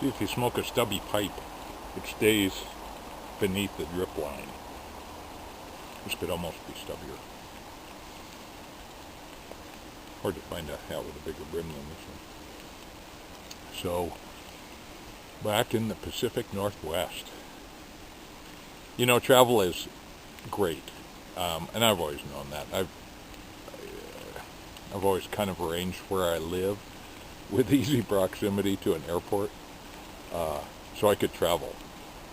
See, if you smoke a stubby pipe, it stays beneath the drip line. This could almost be stubbier. Hard to find a hat with a bigger brim than this one. So, back in the Pacific Northwest. You know, travel is great, and I've always known that. I've always kind of arranged where I live with easy proximity to an airport, so I could travel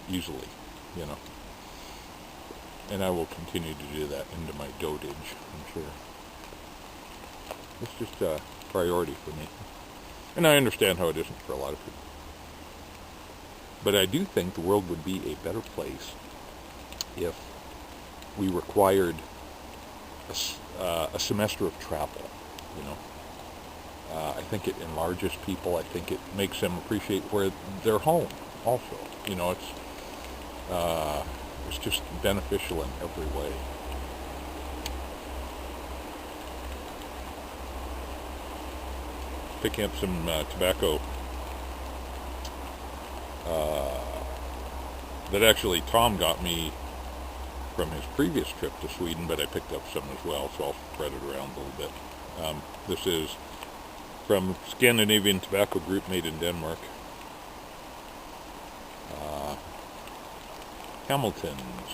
easily, you know. And I will continue to do that into my dotage, I'm sure. It's just a priority for me. And I understand how it isn't for a lot of people. But I do think the world would be a better place if we required a semester of travel, you know. I think it enlarges people. I think it makes them appreciate where they're home also. You know, it's just beneficial in every way. Picking up some tobacco that actually Tom got me from his previous trip to Sweden, but I picked up some as well, so I'll spread it around a little bit. This is from Scandanavian Tobacco Group, made in Denmark. Hamilton's.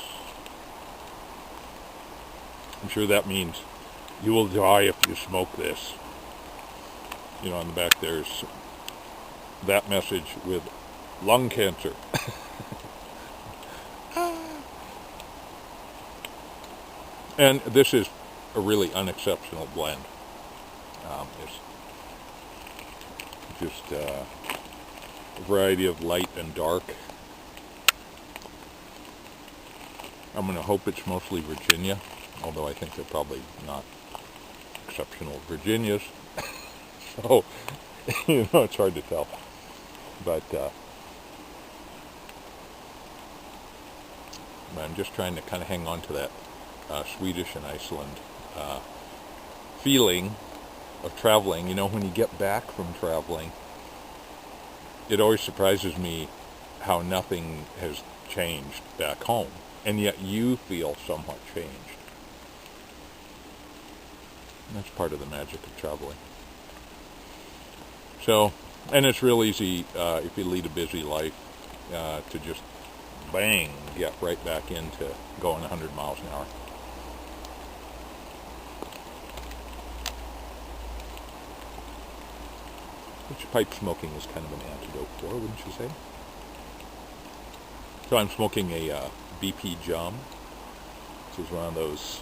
I'm sure that means you will die if you smoke this. You know, on the back there's that message with lung cancer. And this is a really unexceptional blend. It's just a variety of light and dark. I'm going to hope it's mostly Virginia, although I think they're probably not exceptional Virginias. So, you know, it's hard to tell. But I'm just trying to kind of hang on to that Swedish and Iceland feeling of traveling. You know, when you get back from traveling, it always surprises me how nothing has changed back home, and yet you feel somewhat changed. And that's part of the magic of traveling. So, and it's real easy if you lead a busy life to just bang, get right back into going 100 miles an hour. Which pipe smoking is kind of an antidote for, wouldn't you say? So I'm smoking a BP Jum. This is one of those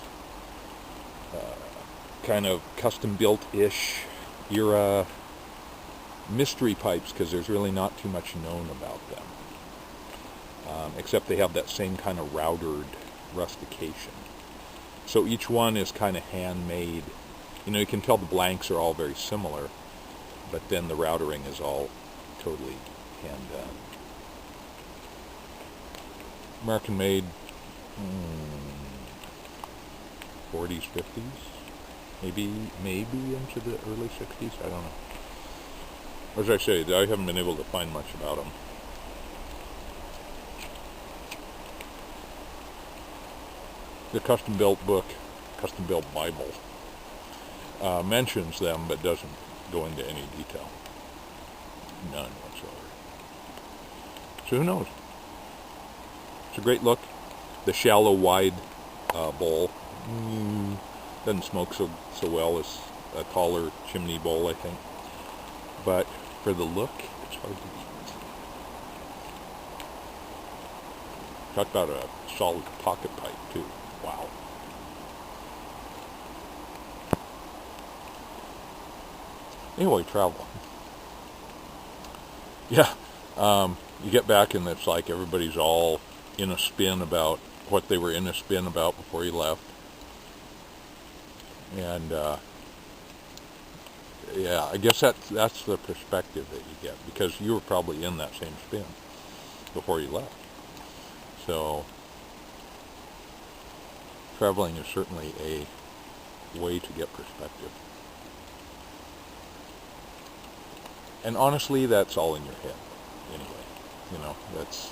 kind of custom-built-ish era mystery pipes, because there's really not too much known about them. Except they have that same kind of routered rustication. So each one is kind of handmade. You know, you can tell the blanks are all very similar, but then the routering is all totally hand done. American made, 40s, 50s, maybe into the early 60s, I don't know. As I say, I haven't been able to find much about them. The custom-built book, custom-built Bible, mentions them but doesn't go into any detail. None whatsoever. So who knows? It's a great look. The shallow, wide bowl doesn't smoke so well as a taller chimney bowl, I think. But for the look, it's hard to beat. Talk about a solid pocket pipe, too. Wow. Anyway, travel. Yeah, you get back and it's like everybody's all in a spin about what they were in a spin about before you left. And, yeah, I guess that's the perspective that you get, because you were probably in that same spin before you left. So, traveling is certainly a way to get perspective. And honestly, that's all in your head. anyway. You know, that's,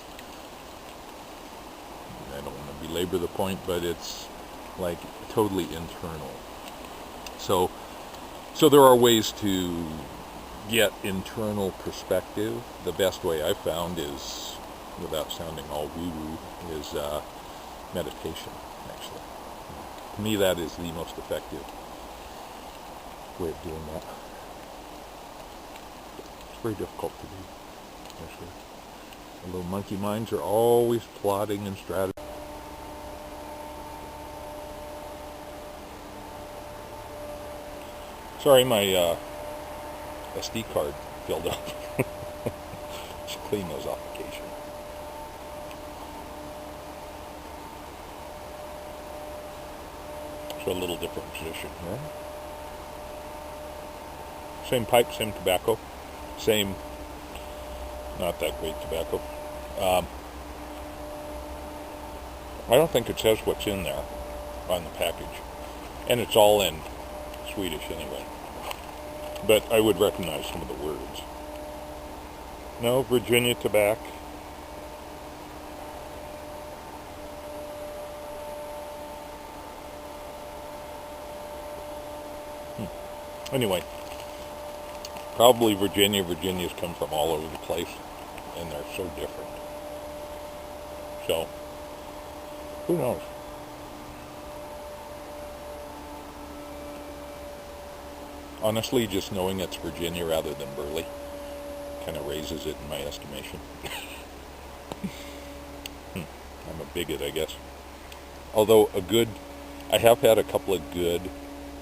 I don't want to belabor the point, but it's like totally internal. So there are ways to get internal perspective. The best way I've found is, without sounding all woo-woo, is meditation, actually. To me, that is the most effective way of doing that. It's very difficult to do, actually. The little monkey minds are always plotting and strategizing. Sorry, my SD card filled up. Should clean those off occasionally. So a little different position here. Same pipe, same tobacco, same, not that great tobacco. I don't think it says what's in there on the package, and it's all in Swedish anyway, but I would recognize some of the words. No, Virginia tobacco. Anyway, probably Virginia's come from all over the place, and they're so different. So, who knows? Honestly, just knowing it's Virginia rather than Burley kind of raises it in my estimation. I'm a bigot, I guess. Although I have had a couple of good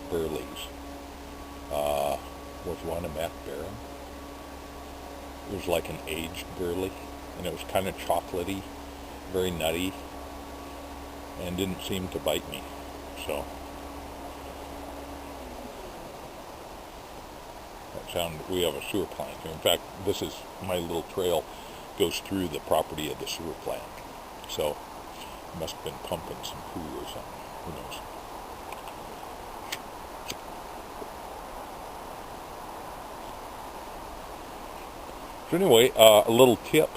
Burleys. Was one a Matt Barron. It was like an aged Burley, and it was kind of chocolatey, very nutty, and didn't seem to bite me. So we have a sewer plant here. In fact, my little trail goes through the property of the sewer plant. So it must have been pumping some poo or something. Who knows? So anyway, a little tip,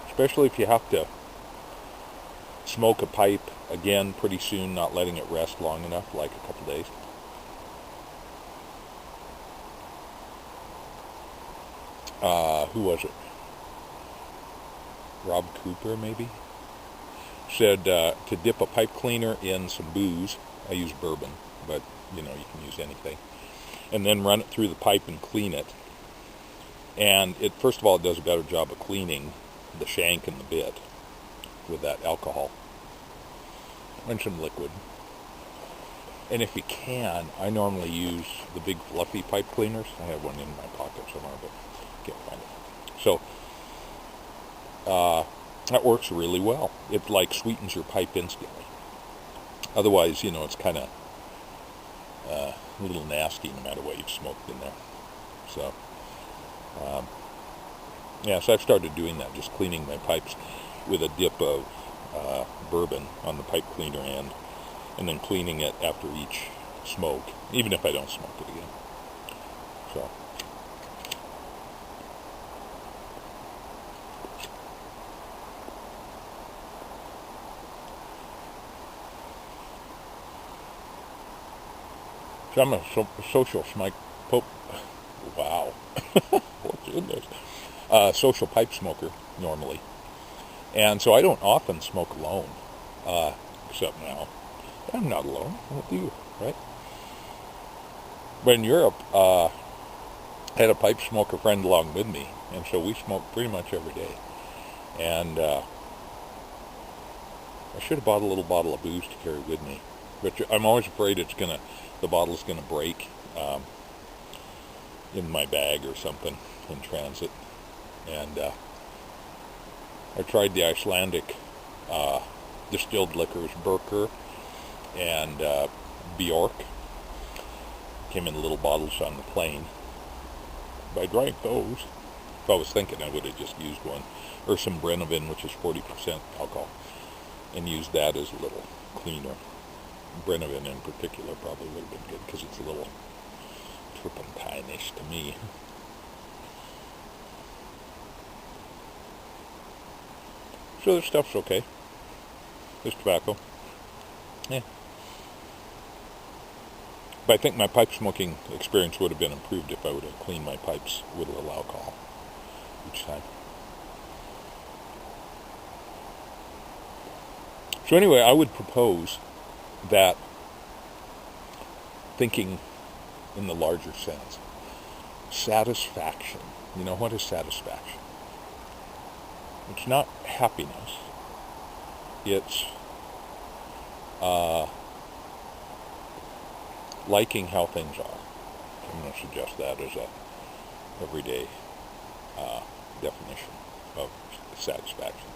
especially if you have to smoke a pipe again pretty soon, not letting it rest long enough, like a couple days. Who was it? Rob Cooper, maybe? Said to dip a pipe cleaner in some booze. I use bourbon, but you know, you can use anything. And then run it through the pipe and clean it. And it, first of all, it does a better job of cleaning the shank and the bit with that alcohol and some liquid. And if you can, I normally use the big fluffy pipe cleaners. I have one in my pocket somewhere, but can't find it. So that works really well. It like sweetens your pipe instantly. Otherwise, you know, it's kind of a little nasty no matter what you've smoked in there. So so I've started doing that, just cleaning my pipes with a dip of bourbon on the pipe cleaner end, and then cleaning it after each smoke, even if I don't smoke it again. So I'm a social smoke. Wow, what's in this? Social pipe smoker normally, and so I don't often smoke alone. Except now, I'm not alone with you, right? But in Europe, I had a pipe smoker friend along with me, and so we smoked pretty much every day. And I should have bought a little bottle of booze to carry with me, but I'm always afraid the bottle's gonna break in my bag or something in transit. And I tried the Icelandic distilled liquors, Birker and Bjork. Came in little bottles on the plane. But I drank those. If I was thinking, I would have just used one. Or some Brennivin, which is 40% alcohol, and used that as a little cleaner. Brennivin in particular probably would have been good because it's a little turpentine-ish to me. So this stuff's okay. This tobacco. Yeah. But I think my pipe smoking experience would have been improved if I would have cleaned my pipes with a little alcohol each time. So anyway, I would propose that thinking in the larger sense, satisfaction. You know, what is satisfaction? It's not happiness. It's liking how things are. I'm going to suggest that as a everyday definition of satisfaction.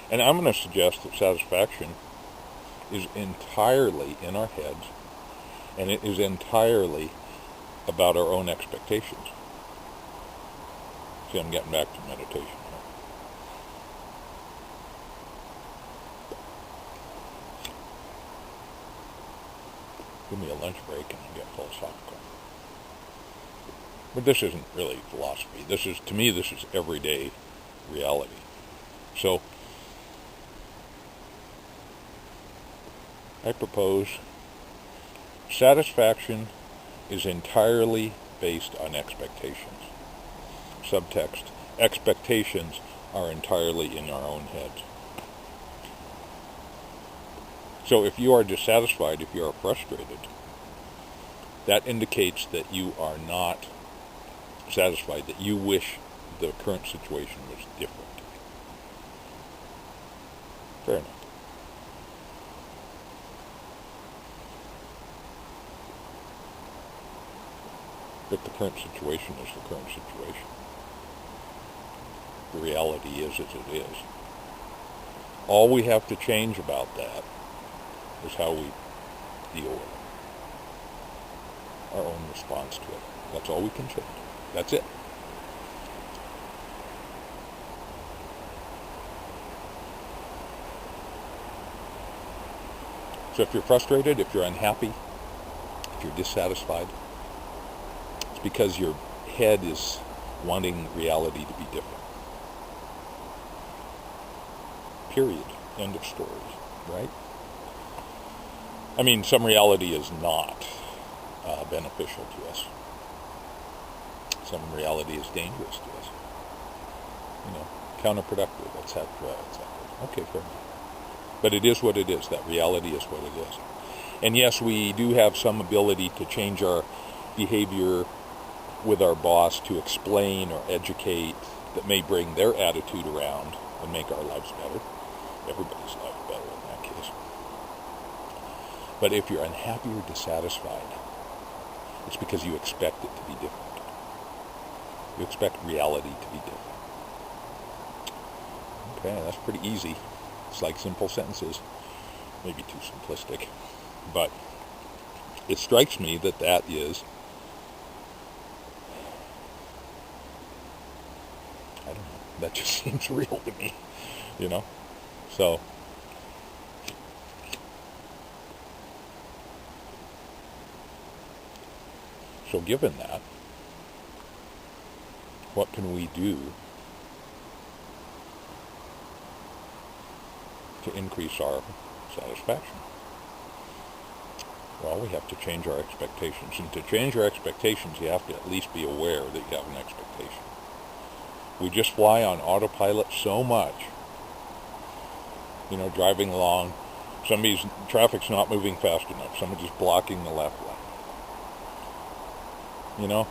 And I'm going to suggest that satisfaction is entirely in our heads, and it is entirely about our own expectations. See, I'm getting back to meditation here. Give me a lunch break and I'll get philosophical. But this isn't really philosophy. To me, this is everyday reality. So, I propose satisfaction is entirely based on expectations. Subtext, expectations are entirely in our own heads. So if you are dissatisfied, if you are frustrated, that indicates that you are not satisfied, that you wish the current situation was different. Fair enough. But the current situation is the current situation. The reality is as it is. All we have to change about that is how we deal with it. Our own response to it. That's all we can change. That's it. So if you're frustrated, if you're unhappy, if you're dissatisfied, it's because your head is wanting reality to be different. Period. End of story. Right? I mean, some reality is not beneficial to us. Some reality is dangerous to us. You know, counterproductive, etc., etc. Okay, fair enough. But it is what it is. That reality is what it is. And yes, we do have some ability to change our behavior with our boss to explain or educate that may bring their attitude around and make our lives better. Everybody's life better in that case. But if you're unhappy or dissatisfied, it's because you expect it to be different. You expect reality to be different. Okay, that's pretty easy. It's like simple sentences. Maybe too simplistic. But it strikes me that that is, I don't know, that just seems real to me, you know? So, given that, what can we do to increase our satisfaction? Well, we have to change our expectations. And to change our expectations, you have to at least be aware that you have an expectation. We just fly on autopilot so much. You know, driving along, traffic's not moving fast enough. Somebody's blocking the left lane. You know?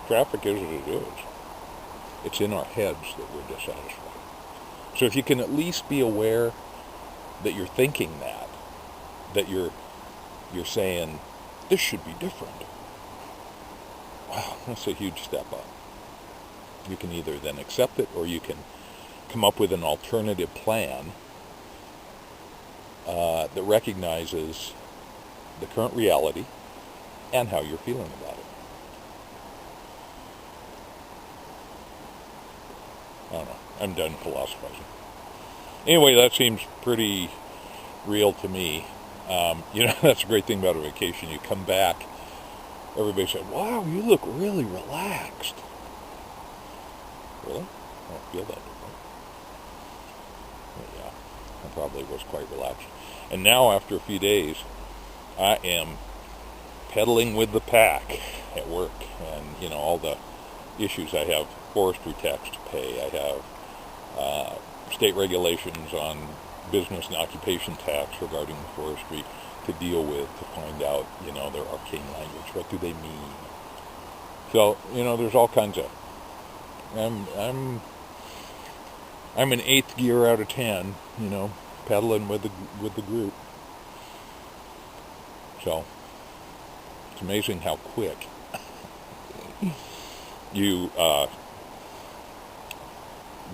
Traffic is what it is. It's in our heads that we're dissatisfied. So if you can at least be aware that you're thinking that you're saying, this should be different. Wow, that's a huge step up. You can either then accept it, or you can come up with an alternative plan that recognizes the current reality and how you're feeling about it. I don't know. I'm done philosophizing. Anyway, that seems pretty real to me. You know, that's a great thing about a vacation. You come back, everybody said, wow, you look really relaxed. Really? I don't feel that different. But yeah, I probably was quite relaxed. And now, after a few days, I am pedaling with the pack at work, and all the issues I have: forestry tax to pay. I have state regulations on business and occupation tax regarding forestry to deal with, to find out, their arcane language. What do they mean? So, there's all kinds of. I'm an 8th gear out of 10, pedaling with the group. So it's amazing how quick you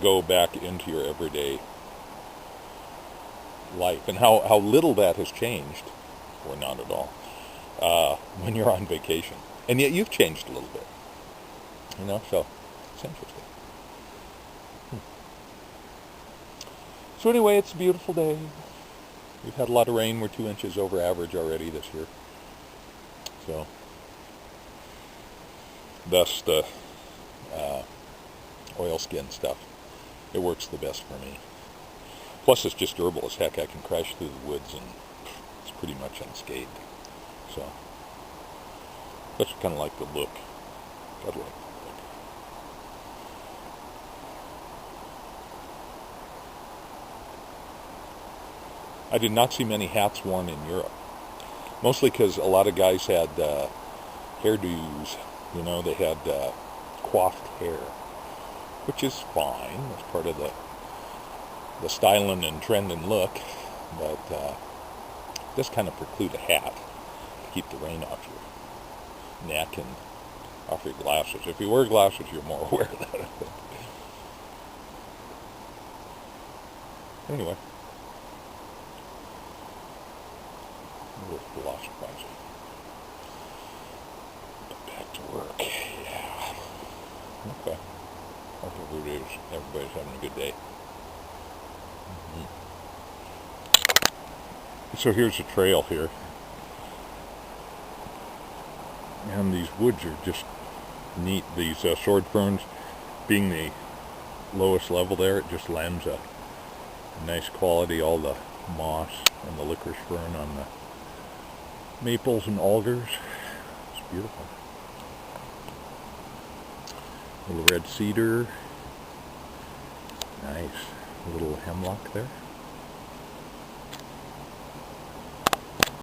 go back into your everyday life, and how little that has changed, or not at all, when you're on vacation. And yet you've changed a little bit, so it's interesting. So anyway, it's a beautiful day. We've had a lot of rain. We're 2 inches over average already this year. So, thus the oilskin stuff. It works the best for me. Plus, it's just durable as heck. I can crash through the woods and it's pretty much unscathed. So, that's kind of like the look. I like the look. I did not see many hats worn in Europe. Mostly because a lot of guys had hairdos. They had coiffed hair, which is fine. That's part of the styling and trend and look. But it does kind of preclude a hat to keep the rain off your neck and off your glasses. If you wear glasses, you're more aware of that, I think. Anyway. Philosophizer. Back to work. Yeah. Okay. Hope everybody's having a good day. So here's a trail here. And these woods are just neat. These sword ferns, being the lowest level there, it just lends a nice quality. All the moss and the licorice fern on the maples and alders. It's beautiful. Little red cedar. Nice. A little hemlock there.